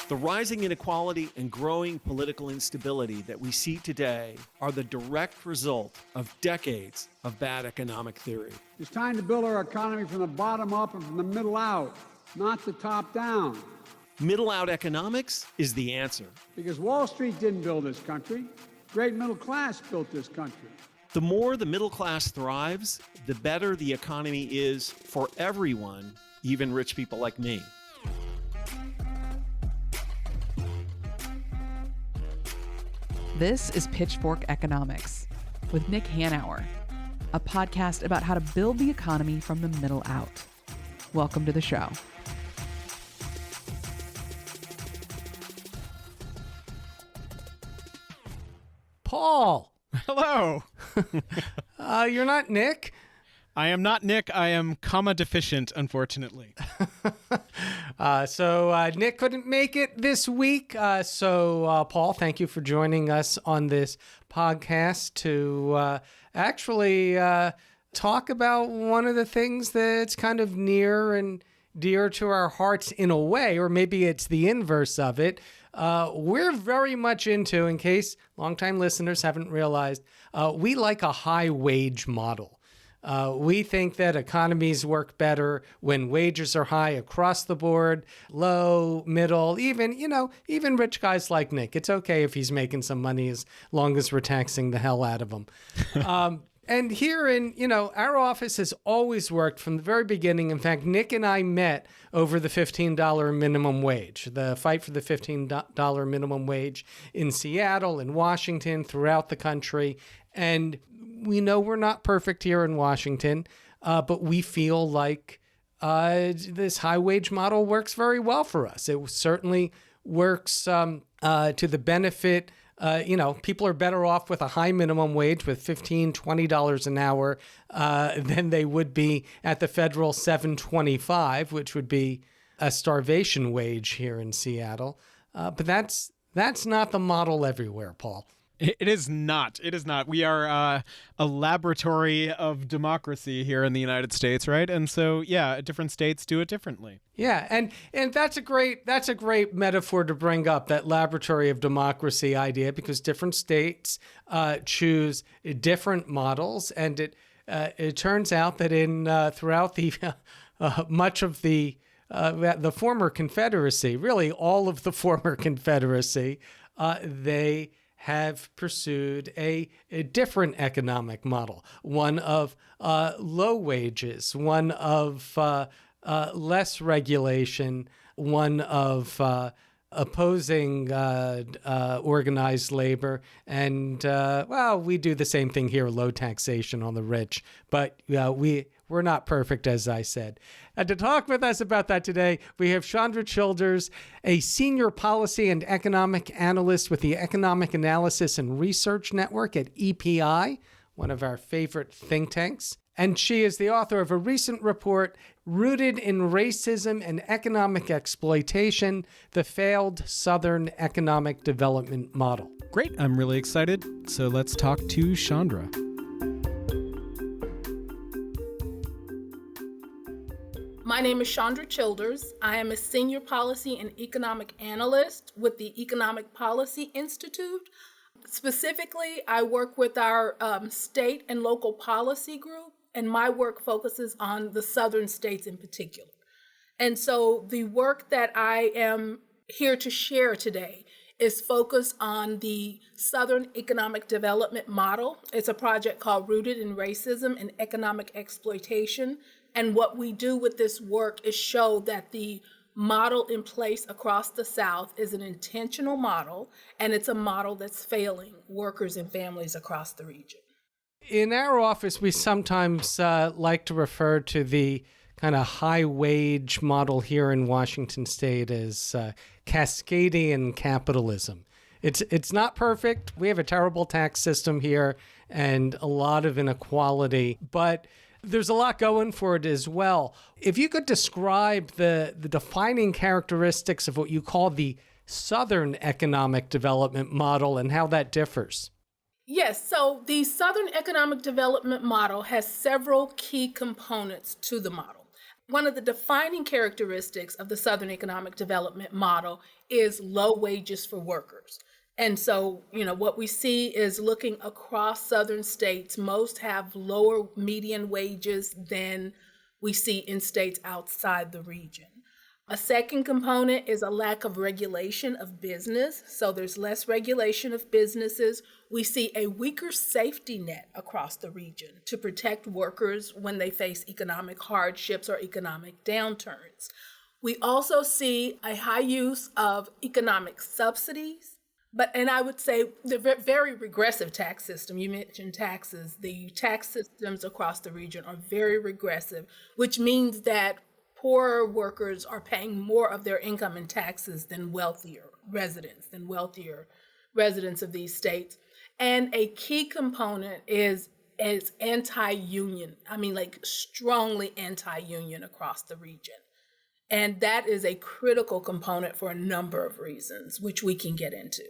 The rising inequality and growing political instability that we see today are the direct result of decades of bad economic theory. It's time to build our economy from the bottom up and from the middle out, not the top down. Middle out economics is the answer. Because Wall Street didn't build this country. Great middle class built this country. The more the middle class thrives, the better the economy is for everyone, even rich people like me. This is Pitchfork Economics with Nick Hanauer, a podcast about how to build the economy from the middle out. Welcome to the show. Paul. Hello. You're not Nick? I am not Nick. I am comma deficient, unfortunately. So Nick couldn't make it this week. So Paul, thank you for joining us on this podcast to actually talk about one of the things that's kind of near and dear to our hearts in a way, or maybe it's the inverse of it. We're very much into, in case longtime listeners haven't realized, we like a high wage model. We think that economies work better when wages are high across the board, low, middle, even rich guys like Nick. It's okay if he's making some money as long as we're taxing the hell out of him. And here our office has always worked from the very beginning. In fact, Nick and I met over the $15 minimum wage, the fight for the $15 minimum wage in Seattle, in Washington, throughout the country. And we know we're not perfect here in Washington, but we feel like this high wage model works very well for us. It certainly works to the benefit. People are better off with a high minimum wage with $15, $20 an hour than they would be at the federal $7.25, which would be a starvation wage here in Seattle. But that's not the model everywhere, Paul. It is not. It is not. We are a laboratory of democracy here in the United States, right? And so, yeah, different states do it differently. Yeah, and that's a great metaphor to bring up, that laboratory of democracy idea, because different states choose different models, and it turns out that throughout the much of the former Confederacy, really all of the former Confederacy, they have pursued a different economic model, one of low wages, one of less regulation, one of opposing organized labor. And, we do the same thing here, low taxation on the rich. But we're not perfect, as I said. And to talk with us about that today, we have Chandra Childers, a senior policy and economic analyst with the Economic Analysis and Research Network at EPI, one of our favorite think tanks. And she is the author of a recent report, Rooted in Racism and Economic Exploitation, the Failed Southern Economic Development Model. Great. I'm really excited. So let's talk to Chandra. My name is Chandra Childers. I am a senior policy and economic analyst with the Economic Policy Institute. Specifically, I work with our state and local policy group, and my work focuses on the southern states in particular. And so the work that I am here to share today is focused on the Southern Economic Development Model. It's a project called Rooted in Racism and Economic Exploitation. And what we do with this work is show that the model in place across the South is an intentional model, and it's a model that's failing workers and families across the region. In our office, we sometimes like to refer to the kind of high wage model here in Washington State as Cascadian capitalism. It's not perfect. We have a terrible tax system here and a lot of inequality, but there's a lot going for it as well. If you could describe the defining characteristics of what you call the Southern Economic Development Model and how that differs. Yes, so the Southern Economic Development Model has several key components to the model. one of the defining characteristics of the Southern economic development model is low wages for workers. And so, what we see is looking across Southern states, most have lower median wages than we see in states outside the region. A second component is a lack of regulation of business. So there's less regulation of businesses. We see a weaker safety net across the region to protect workers when they face economic hardships or economic downturns. We also see a high use of economic subsidies. And I would say the very regressive tax system. You mentioned taxes. The tax systems across the region are very regressive, which means that poorer workers are paying more of their income in taxes than wealthier residents of these states. And a key component is anti-union. Strongly anti-union across the region. And that is a critical component for a number of reasons, which we can get into.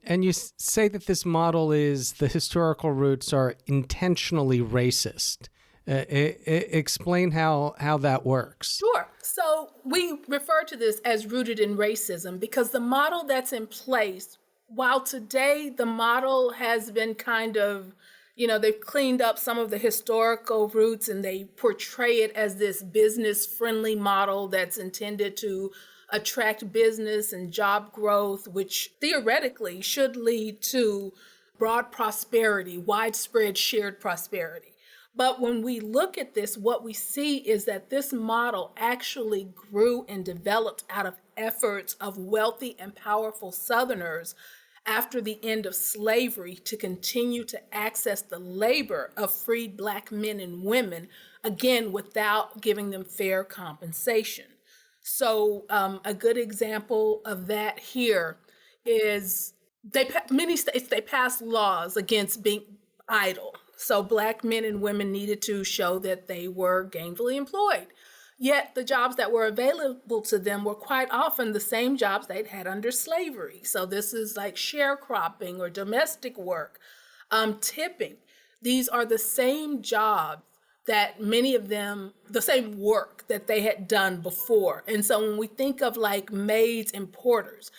And you say that this model the historical roots are intentionally racist. Explain how that works. Sure. So we refer to this as rooted in racism because the model that's in place, while today the model has been kind of, they've cleaned up some of the historical roots and they portray it as this business-friendly model that's intended to attract business and job growth, which theoretically should lead to broad prosperity, widespread shared prosperity. But when we look at this, what we see is that this model actually grew and developed out of efforts of wealthy and powerful Southerners after the end of slavery to continue to access the labor of freed Black men and women, again, without giving them fair compensation. So a good example of that here is many states, they passed laws against being idle. So Black men and women needed to show that they were gainfully employed. Yet the jobs that were available to them were quite often the same jobs they'd had under slavery. So this is like sharecropping or domestic work, tipping. These are the same jobs that many of them, the same work that they had done before. And so when we think of like maids and porters,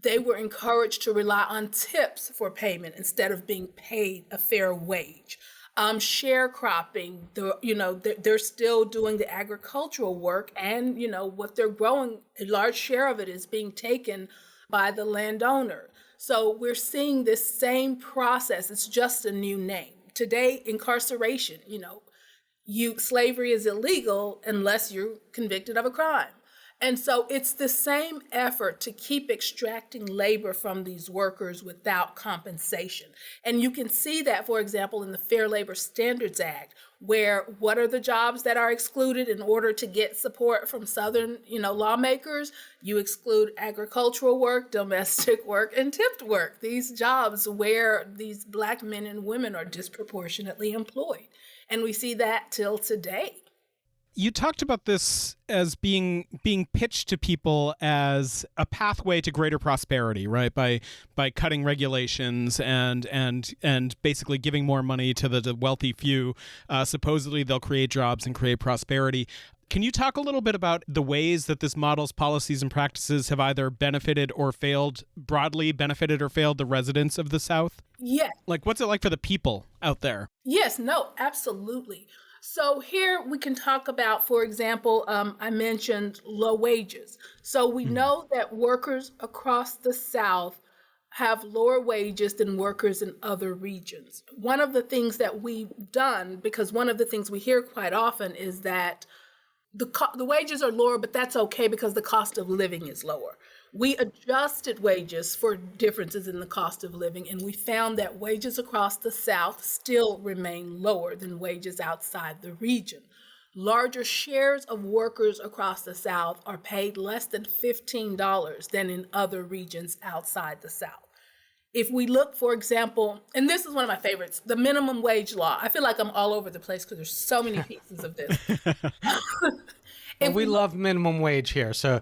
they were encouraged to rely on tips for payment instead of being paid a fair wage. Sharecropping, they're still doing the agricultural work and, what they're growing, a large share of it is being taken by the landowner. So we're seeing this same process. It's just a new name. Today, incarceration, slavery is illegal unless you're convicted of a crime. And so it's the same effort to keep extracting labor from these workers without compensation. And you can see that, for example, in the Fair Labor Standards Act, where what are the jobs that are excluded in order to get support from Southern, lawmakers? You exclude agricultural work, domestic work, and tipped work. These jobs where these Black men and women are disproportionately employed. And we see that till today. You talked about this as being pitched to people as a pathway to greater prosperity, right? By cutting regulations and basically giving more money to the wealthy few. Supposedly they'll create jobs and create prosperity. Can you talk a little bit about the ways that this model's policies and practices have either benefited or failed, broadly benefited or failed the residents of the South? Yes. Like, what's it like for the people out there? Yes, no, absolutely. So here we can talk about, for example, I mentioned low wages. So we know that workers across the South have lower wages than workers in other regions. One of the things that we've done, because one of the things we hear quite often is that the wages are lower, but that's okay because the cost of living is lower. We adjusted wages for differences in the cost of living, and we found that wages across the South still remain lower than wages outside the region. Larger shares of workers across the South are paid less than $15 than in other regions outside the South. If we look, for example, and this is one of my favorites, the minimum wage law. I feel like I'm all over the place because there's so many pieces of this. Well, we love minimum wage here, so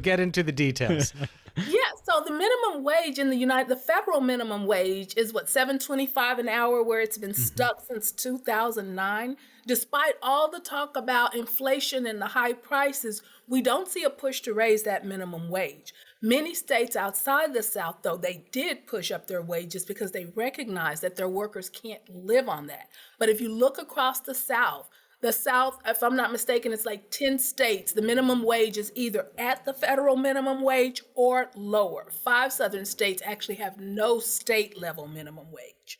get into the details. Yeah, so So the minimum wage in the federal minimum wage is what, $7.25 an hour, where it's been stuck since 2009. Despite all the talk about inflation and the high prices, we don't see a push to raise that minimum wage. Many states outside the South, though, they did push up their wages because they recognize that their workers can't live on that. But if you look across the South, if I'm not mistaken, it's like 10 states, the minimum wage is either at the federal minimum wage or lower. 5 southern states actually have no state level minimum wage.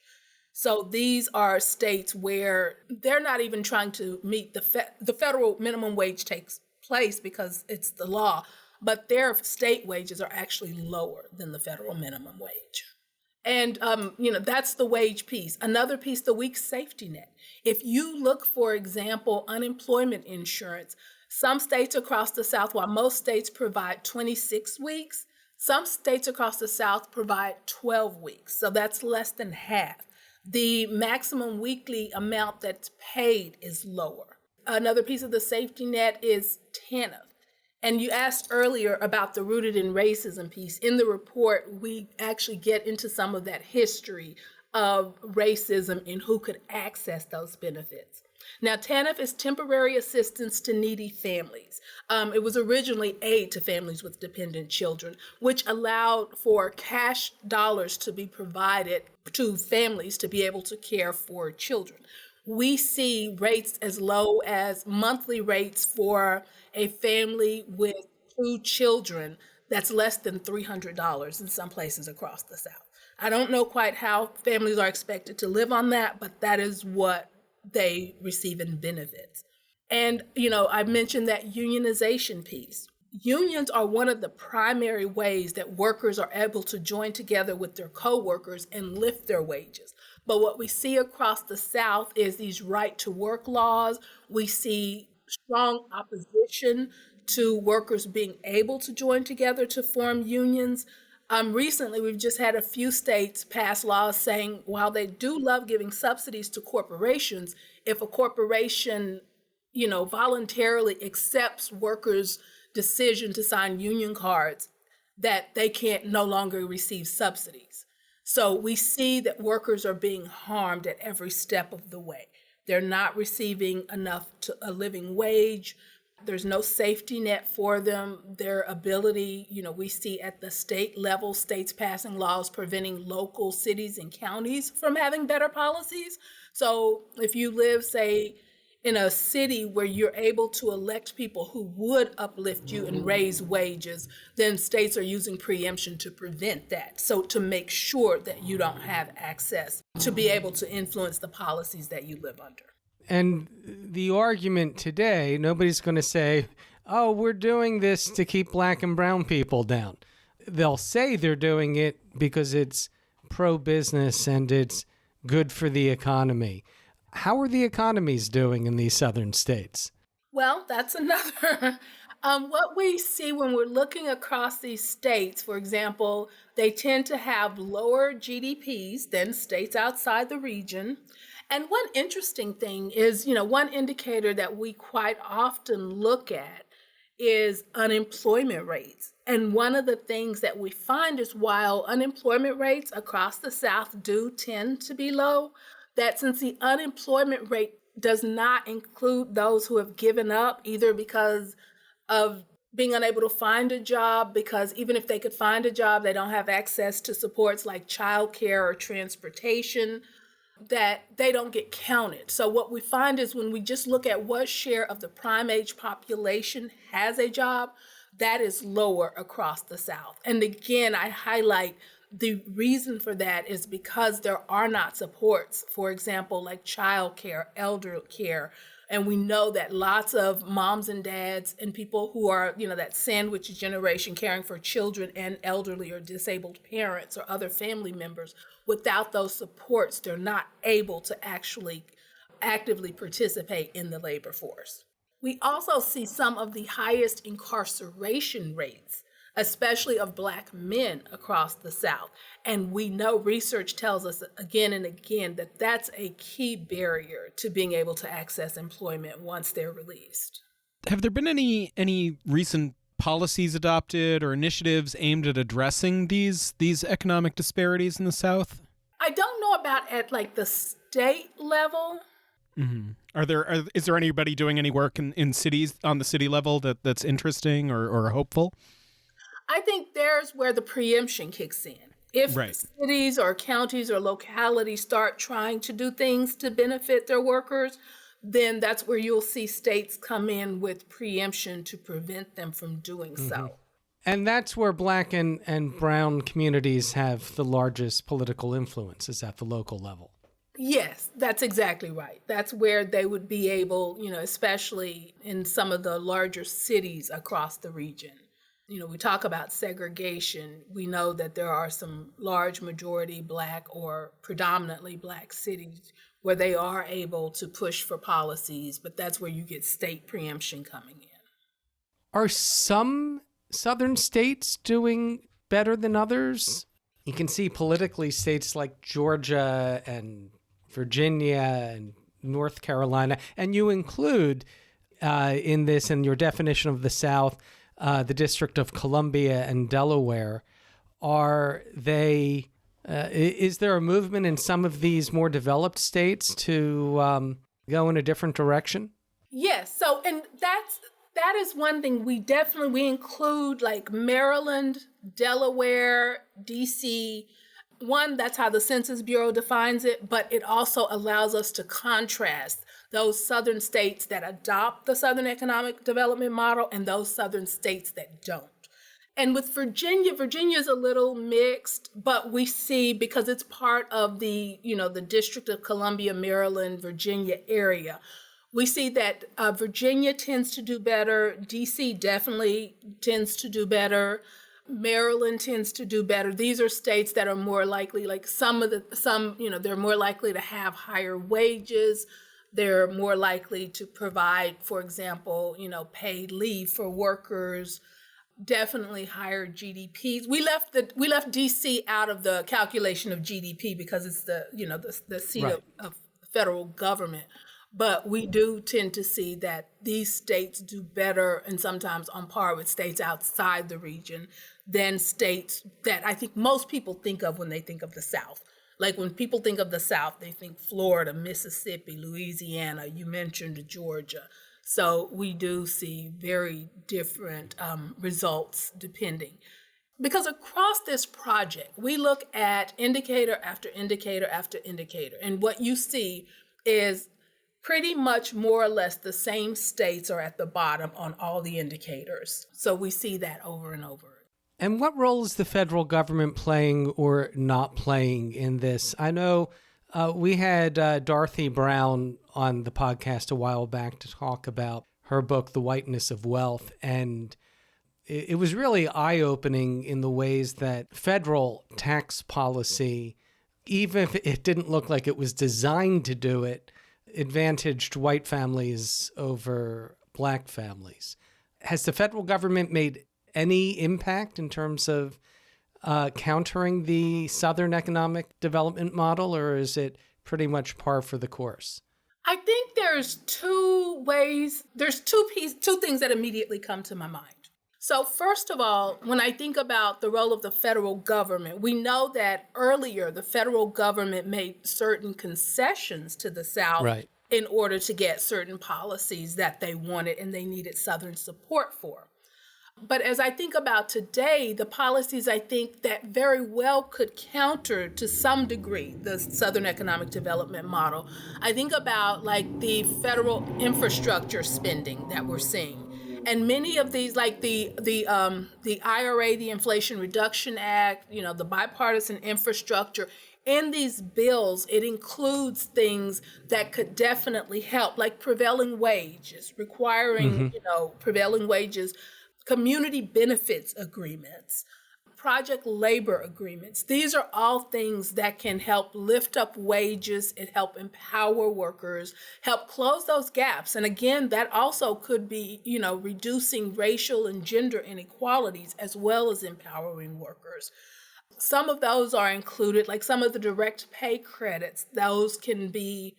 So these are states where they're not even trying to meet the federal minimum wage takes place because it's the law, but their state wages are actually lower than the federal minimum wage. And, that's the wage piece. Another piece, the weak safety net. If you look, for example, unemployment insurance, some states across the South, while most states provide 26 weeks, some states across the South provide 12 weeks. So that's less than half. The maximum weekly amount that's paid is lower. Another piece of the safety net is TANF. And you asked earlier about the rooted in racism piece. In the report, we actually get into some of that history of racism and who could access those benefits. Now, TANF is temporary assistance to needy families. It was originally aid to families with dependent children, which allowed for cash dollars to be provided to families to be able to care for children. We see rates as low as monthly rates for a family with 2 children that's less than $300 in some places across the South. I don't know quite how families are expected to live on that, but that is what they receive in benefits. And, I mentioned that unionization piece. Unions are one of the primary ways that workers are able to join together with their coworkers and lift their wages. But what we see across the South is these right-to-work laws. We see strong opposition to workers being able to join together to form unions. Recently, we've just had a few states pass laws saying while they do love giving subsidies to corporations, if a corporation, voluntarily accepts workers' decision to sign union cards, that they can't no longer receive subsidies. So we see that workers are being harmed at every step of the way. They're not receiving enough to a living wage. There's no safety net for them. Their ability, we see at the state level, states passing laws preventing local cities and counties from having better policies. So if you live, say, in a city where you're able to elect people who would uplift you and raise wages, then states are using preemption to prevent that. So to make sure that you don't have access to be able to influence the policies that you live under. And the argument today, nobody's going to say, oh, we're doing this to keep black and brown people down. They'll say they're doing it because it's pro-business and it's good for the economy. How are the economies doing in these southern states? Well, that's another. What we see when we're looking across these states, for example, they tend to have lower GDPs than states outside the region. And one interesting thing is, one indicator that we quite often look at is unemployment rates. And one of the things that we find is while unemployment rates across the South do tend to be low, that since the unemployment rate does not include those who have given up, either because of being unable to find a job, because even if they could find a job, they don't have access to supports like childcare or transportation, that they don't get counted. So what we find is when we just look at what share of the prime age population has a job, that is lower across the South. And again, I highlight the reason for that is because there are not supports, for example, like child care, elder care. And we know that lots of moms and dads and people who are, that sandwich generation caring for children and elderly or disabled parents or other family members, without those supports, they're not able to actually actively participate in the labor force. We also see some of the highest incarceration rates, especially of Black men across the South. And we know research tells us again and again that that's a key barrier to being able to access employment once they're released. Have there been any recent policies adopted or initiatives aimed at addressing these economic disparities in the South? I don't know about at like the state level. Mm-hmm. Is there anybody doing any work in cities on the city level that's interesting or hopeful? I think there's where the preemption kicks in. If Right. cities or counties or localities start trying to do things to benefit their workers, then that's where you'll see states come in with preemption to prevent them from doing so. And that's where Black and brown communities have the largest political influence, is at the local level. Yes, that's exactly right. That's where they would be able, especially in some of the larger cities across the region. We talk about segregation. We know that there are some large majority Black or predominantly Black cities where they are able to push for policies, but that's where you get state preemption coming in. Are some southern states doing better than others? You can see politically states like Georgia and Virginia and North Carolina, and you include in this, in your definition of the South, the District of Columbia and Delaware. Are they? Is there a movement in some of these more developed states to go in a different direction? Yes. So, and that is one thing we include, like Maryland, Delaware, DC. One, that's how the Census Bureau defines it, but it also allows us to contrast those southern states that adopt the Southern Economic Development Model and those southern states that don't. And with Virginia is a little mixed, but we see, because it's part of the District of Columbia, Maryland, Virginia area, we see that Virginia tends to do better. DC definitely tends to do better. Maryland tends to do better. These are states that are more likely, like they're more likely to have higher wages. They're more likely to provide, for example, paid leave for workers. Definitely higher GDPs. We left DC out of the calculation of GDP because it's the seat of federal government. But we do tend to see that these states do better, and sometimes on par with states outside the region, than states that I think most people think of when they think of the South. Like when people think of the South, they think Florida, Mississippi, Louisiana, you mentioned Georgia. So we do see very different results depending. Because across this project, we look at indicator after indicator after indicator. And what you see is pretty much more or less the same states are at the bottom on all the indicators. So we see that over and over. And what role is the federal government playing or not playing in this? I know we had Dorothy Brown on the podcast a while back to talk about her book, The Whiteness of Wealth. And it was really eye-opening in the ways that federal tax policy, even if it didn't look like it was designed to do it, advantaged white families over Black families. Has the federal government made any impact in terms of countering the Southern economic development model, or is it pretty much par for the course? I think there's two ways. There's two things that immediately come to my mind. So first of all, when I think about the role of the federal government, we know that earlier the federal government made certain concessions to the South in order to get certain policies that they wanted and they needed Southern support for. But as I think about today, the policies I think that very well could counter to some degree the Southern Economic Development Model. I think about like the federal infrastructure spending that we're seeing. And many of these, like the IRA, the Inflation Reduction Act, the bipartisan infrastructure, in these bills, it includes things that could definitely help, like prevailing wages, requiring, prevailing wages, community benefits agreements, project labor agreements. These are all things that can help lift up wages and help empower workers, help close those gaps. And again, that also could be, reducing racial and gender inequalities as well as empowering workers. Some of those are included, like some of the direct pay credits, those can be,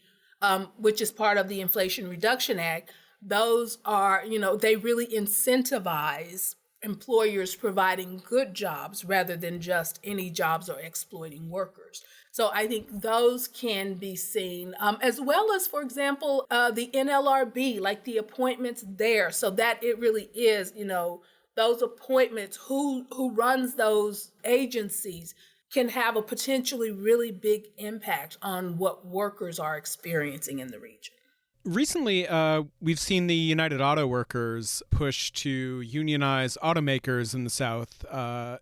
which is part of the Inflation Reduction Act. Those are, they really incentivize employers providing good jobs rather than just any jobs or exploiting workers. So I think those can be seen, as well as, for example, the NLRB, like the appointments there, so that it really is, those appointments, who runs those agencies can have a potentially really big impact on what workers are experiencing in the region. Recently, we've seen the United Auto Workers push to unionize automakers in the South,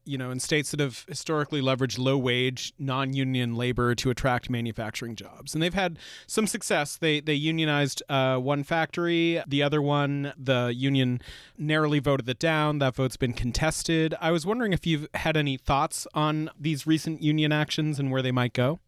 in states that have historically leveraged low-wage, non-union labor to attract manufacturing jobs. And they've had some success. They unionized one factory. The other one, the union narrowly voted it down. That vote's been contested. I was wondering if you've had any thoughts on these recent union actions and where they might go?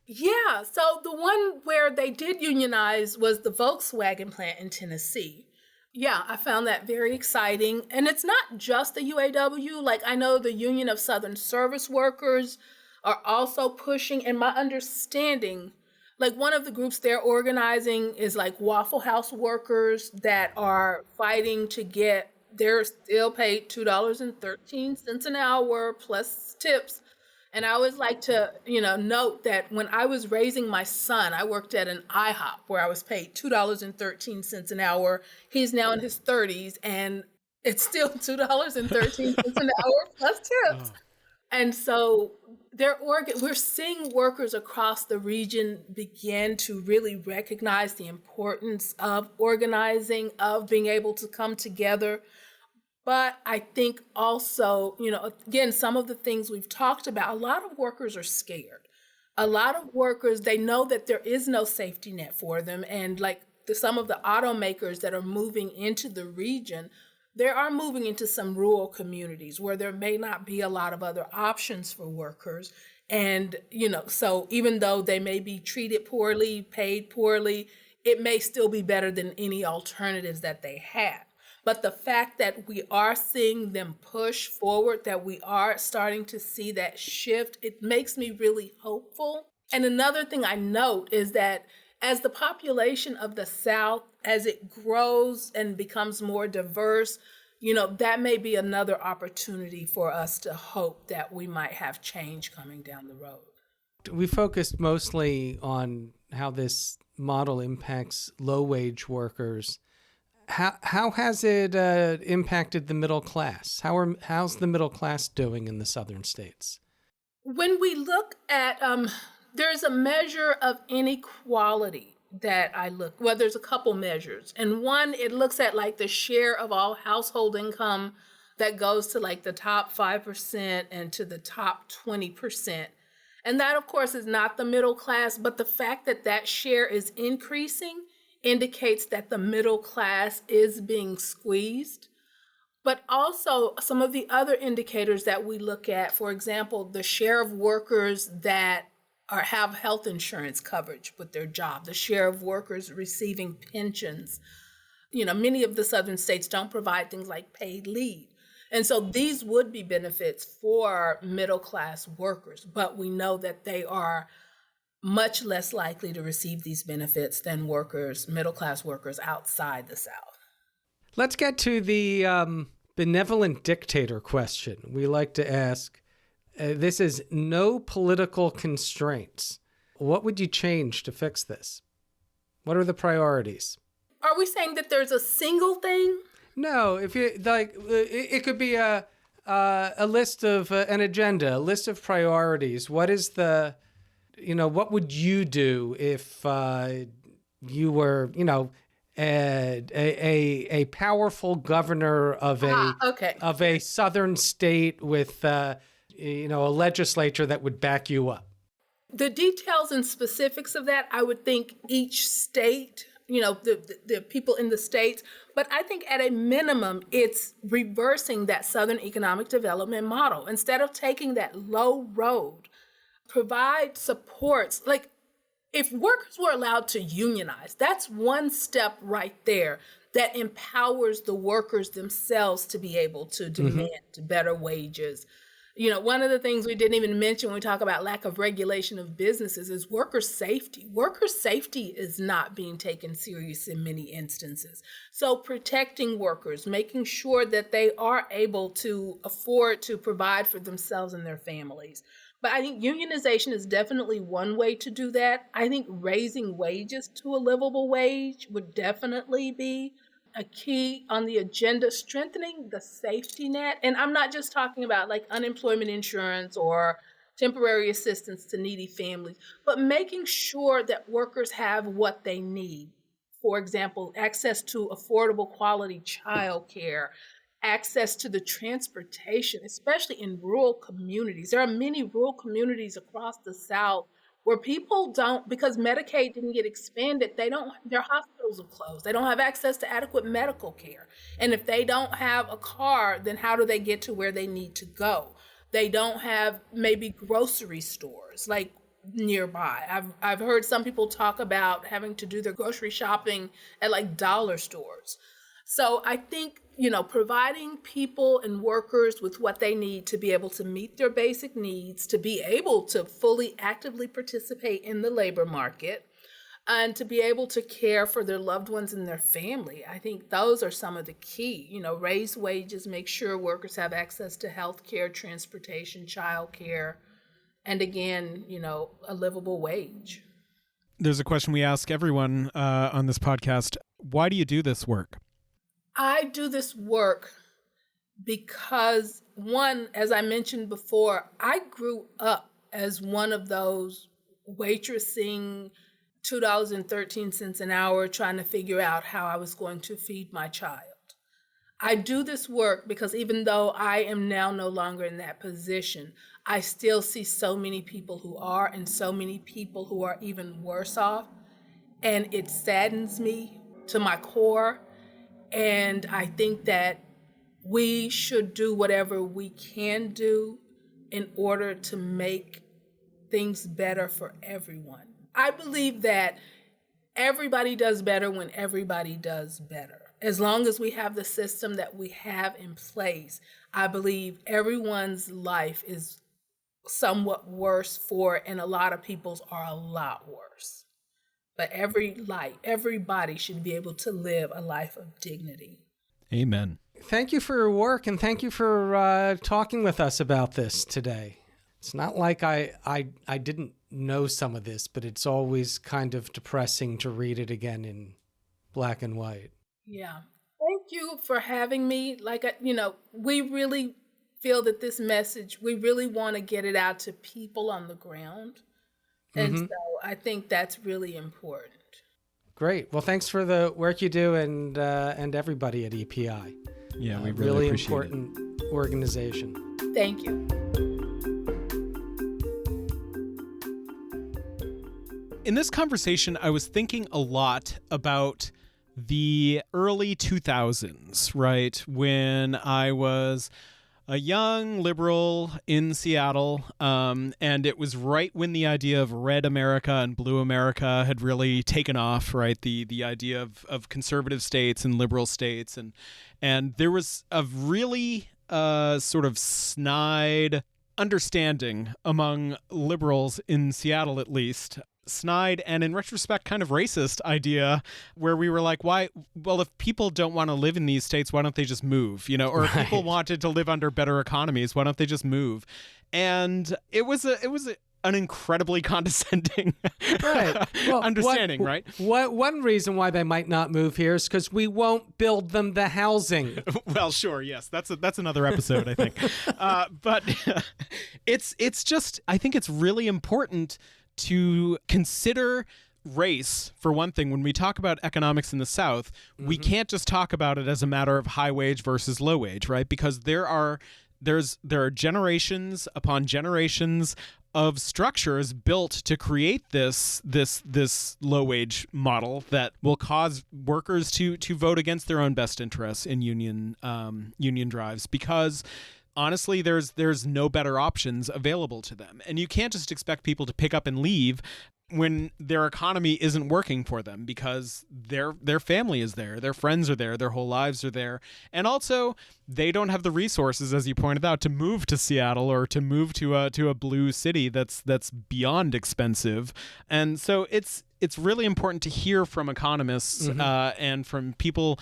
Yeah, so the one where they did unionize was the Volkswagen plant in Tennessee. Yeah, I found that very exciting. And it's not just the UAW. Like, I know the Union of Southern Service Workers are also pushing. And my understanding, like, one of the groups they're organizing is like Waffle House workers that are fighting to get, they're still paid $2.13 an hour plus tips. And I always like to, note that when I was raising my son, I worked at an IHOP where I was paid $2.13 an hour. He's now in his 30s, and it's still $2.13 an hour plus tips. Oh. And so we're seeing workers across the region begin to really recognize the importance of organizing, of being able to come together. But I think also, again, some of the things we've talked about, a lot of workers are scared. A lot of workers, they know that there is no safety net for them. And like some of the automakers that are moving into the region, they are moving into some rural communities where there may not be a lot of other options for workers. And, so even though they may be treated poorly, paid poorly, it may still be better than any alternatives that they have. But the fact that we are seeing them push forward, that we are starting to see that shift, it makes me really hopeful. And another thing I note is that as the population of the South, as it grows and becomes more diverse, that may be another opportunity for us to hope that we might have change coming down the road. We focused mostly on how this model impacts low-wage workers. How has it impacted the middle class? How's the middle class doing in the southern states? When we look at, there's a measure of inequality that there's a couple measures. And one, it looks at like the share of all household income that goes to like the top 5% and to the top 20%. And that, of course, is not the middle class, but the fact that that share is increasing indicates that the middle class is being squeezed. But also some of the other indicators that we look at, for example, the share of workers that have health insurance coverage with their job, the share of workers receiving pensions. Many of the southern states don't provide things like paid leave. And so these would be benefits for middle class workers, but we know that they are much less likely to receive these benefits than middle class workers outside the South. Let's get to the benevolent dictator question. We like to ask, this is no political constraints. What would you change to fix this? What are the priorities? Are we saying that there's a single thing? No, if you like, it could be a list of an agenda, a list of priorities. What is what would you do if you were, a powerful governor of a southern state with, a legislature that would back you up? The details and specifics of that, I would think each state, the people in the states, but I think at a minimum, it's reversing that Southern economic development model. Instead of taking that low road, provide supports. Like, if workers were allowed to unionize, that's one step right there that empowers the workers themselves to be able to demand better wages, One of the things we didn't even mention when we talk about lack of regulation of businesses is worker safety. Worker safety is not being taken serious in many instances. So protecting workers, making sure that they are able to afford to provide for themselves and their families. But I think unionization is definitely one way to do that. I think raising wages to a livable wage would definitely be a key on the agenda, strengthening the safety net. And I'm not just talking about like unemployment insurance or temporary assistance to needy families, but making sure that workers have what they need. For example, access to affordable quality childcare, access to the transportation, especially in rural communities. There are many rural communities across the South where people don't, because Medicaid didn't get expanded, their hospitals are closed. They don't have access to adequate medical care. And if they don't have a car, then how do they get to where they need to go? They don't have maybe grocery stores like nearby. I've heard some people talk about having to do their grocery shopping at like dollar stores. So I think, providing people and workers with what they need to be able to meet their basic needs, to be able to fully actively participate in the labor market, and to be able to care for their loved ones and their family. I think those are some of the key, raise wages, make sure workers have access to health care, transportation, child care, and again, a livable wage. There's a question we ask everyone on this podcast. Why do you do this work? I do this work because, one, as I mentioned before, I grew up as one of those waitressing $2.13 an hour trying to figure out how I was going to feed my child. I do this work because even though I am now no longer in that position, I still see so many people who are and so many people who are even worse off. And it saddens me to my core. And I think that we should do whatever we can do in order to make things better for everyone. I believe that everybody does better when everybody does better. As long as we have the system that we have in place, I believe everyone's life is somewhat worse for it, and a lot of people's are a lot worse. But everybody should be able to live a life of dignity. Amen. Thank you for your work, and thank you for talking with us about this today. It's not like I didn't know some of this, but it's always kind of depressing to read it again in black and white. Yeah. Thank you for having me. We really feel that this message, we really want to get it out to people on the ground. And so I think that's really important. Great. Well, thanks for the work you do and everybody at EPI. Yeah, we really appreciate important organization. Thank you. In this conversation, I was thinking a lot about the early 2000s, right? When I was a young liberal in Seattle, and it was right when the idea of red America and blue America had really taken off, right? The idea of conservative states and liberal states, and there was a really sort of snide understanding among liberals in Seattle, at least. Snide and in retrospect kind of racist idea where we were like, if people don't want to live in these states, why don't they just move, or if people wanted to live under better economies, why don't they just move? And it was an incredibly condescending understanding, right? One reason why they might not move here is because we won't build them the housing. Well, sure, yes, that's another episode, I think. But it's just, I think it's really important to consider race, for one thing. When we talk about economics in the South, we can't just talk about it as a matter of high wage versus low wage, right? Because there are generations upon generations of structures built to create this low wage model that will cause workers to vote against their own best interests in union drives, because honestly, there's no better options available to them. And you can't just expect people to pick up and leave when their economy isn't working for them because their family is there, their friends are there, their whole lives are there, and also they don't have the resources, as you pointed out, to move to Seattle or to move to a blue city that's beyond expensive. And so it's really important to hear from economists and from people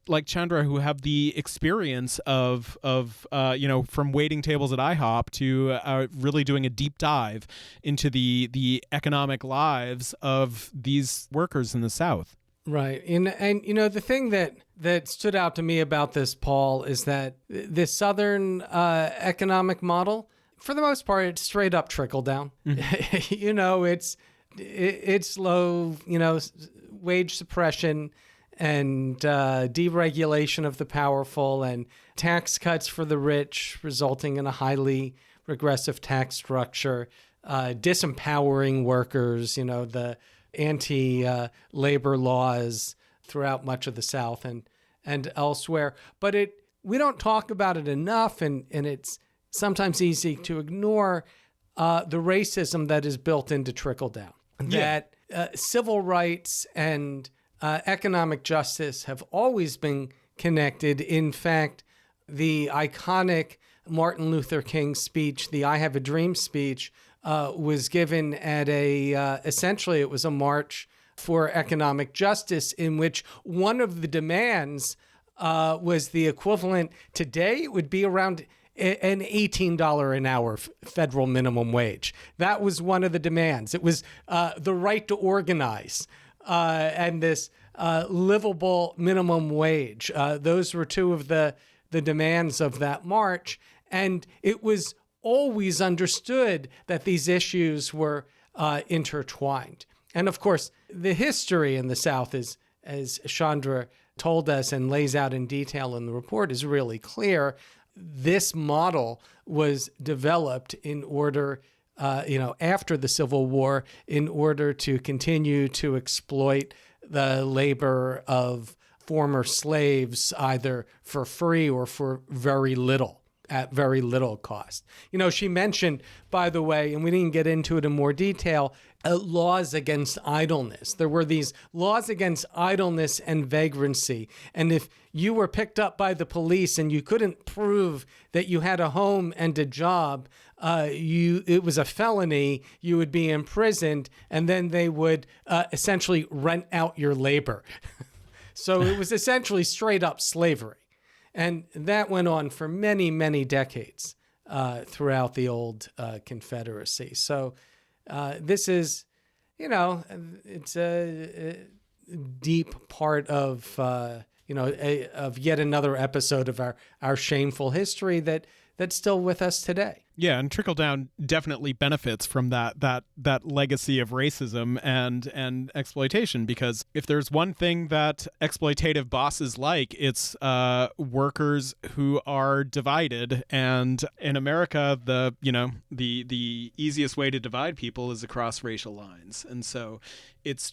like Chandra, who have the experience of from waiting tables at IHOP to really doing a deep dive into the economic lives of these workers in the South. Right. And the thing that stood out to me about this, Paul, is that this Southern economic model, for the most part, it's straight up trickle down. It's low, wage suppression and deregulation of the powerful and tax cuts for the rich, resulting in a highly regressive tax structure, disempowering workers, the anti-labor laws throughout much of the South and elsewhere. But we don't talk about it enough, and it's sometimes easy to ignore the racism that is built into trickle down. Yeah. That civil rights and economic justice have always been connected. In fact, the iconic Martin Luther King speech, the I Have a Dream speech, was given at essentially it was a march for economic justice, in which one of the demands was the equivalent today, it would be around an $18 an hour federal minimum wage. That was one of the demands. It was the right to organize and this livable minimum wage. Those were two of the demands of that march. And it was always understood that these issues were intertwined. And of course, the history in the South is, as Chandra told us and lays out in detail in the report, is really clear. This model was developed in order, after the Civil War, in order to continue to exploit the labor of former slaves, either for free or for very little, at very little cost. She mentioned, by the way, and we didn't get into it in more detail, laws against idleness. There were these laws against idleness and vagrancy. And if you were picked up by the police and you couldn't prove that you had a home and a job, it was a felony, you would be imprisoned, and then they would essentially rent out your labor. So it was essentially straight up slavery. And that went on for many, many decades throughout the old Confederacy. So this is, it's a deep part of, of yet another episode of our shameful history that's still with us today. Yeah, and trickle down definitely benefits from that legacy of racism and exploitation, because if there's one thing that exploitative bosses like, it's workers who are divided. And in America, the easiest way to divide people is across racial lines. And so it's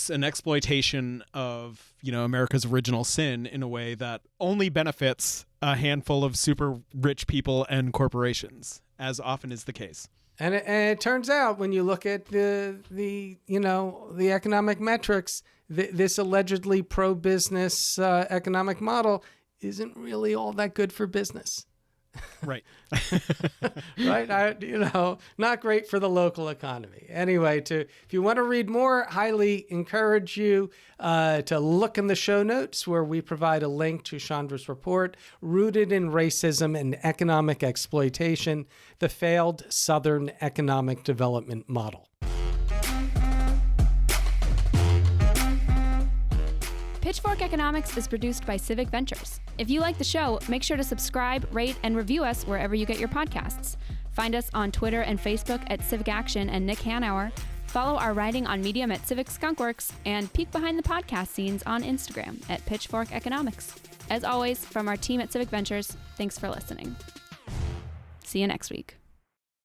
an exploitation of America's original sin in a way that only benefits a handful of super rich people and corporations, as often is the case. And it turns out, when you look at the economic metrics, this allegedly pro-business economic model isn't really all that good for business. Right. Right. Not great for the local economy. Anyway, if you want to read more, highly encourage you to look in the show notes, where we provide a link to Chandra's report, Rooted in Racism and Economic Exploitation, the Failed Southern Economic Development Model. Pitchfork Economics is produced by Civic Ventures. If you like the show, make sure to subscribe, rate, and review us wherever you get your podcasts. Find us on Twitter and Facebook at Civic Action and Nick Hanauer. Follow our writing on Medium at Civic Skunkworks, and peek behind the podcast scenes on Instagram at Pitchfork Economics. As always, from our team at Civic Ventures, thanks for listening. See you next week.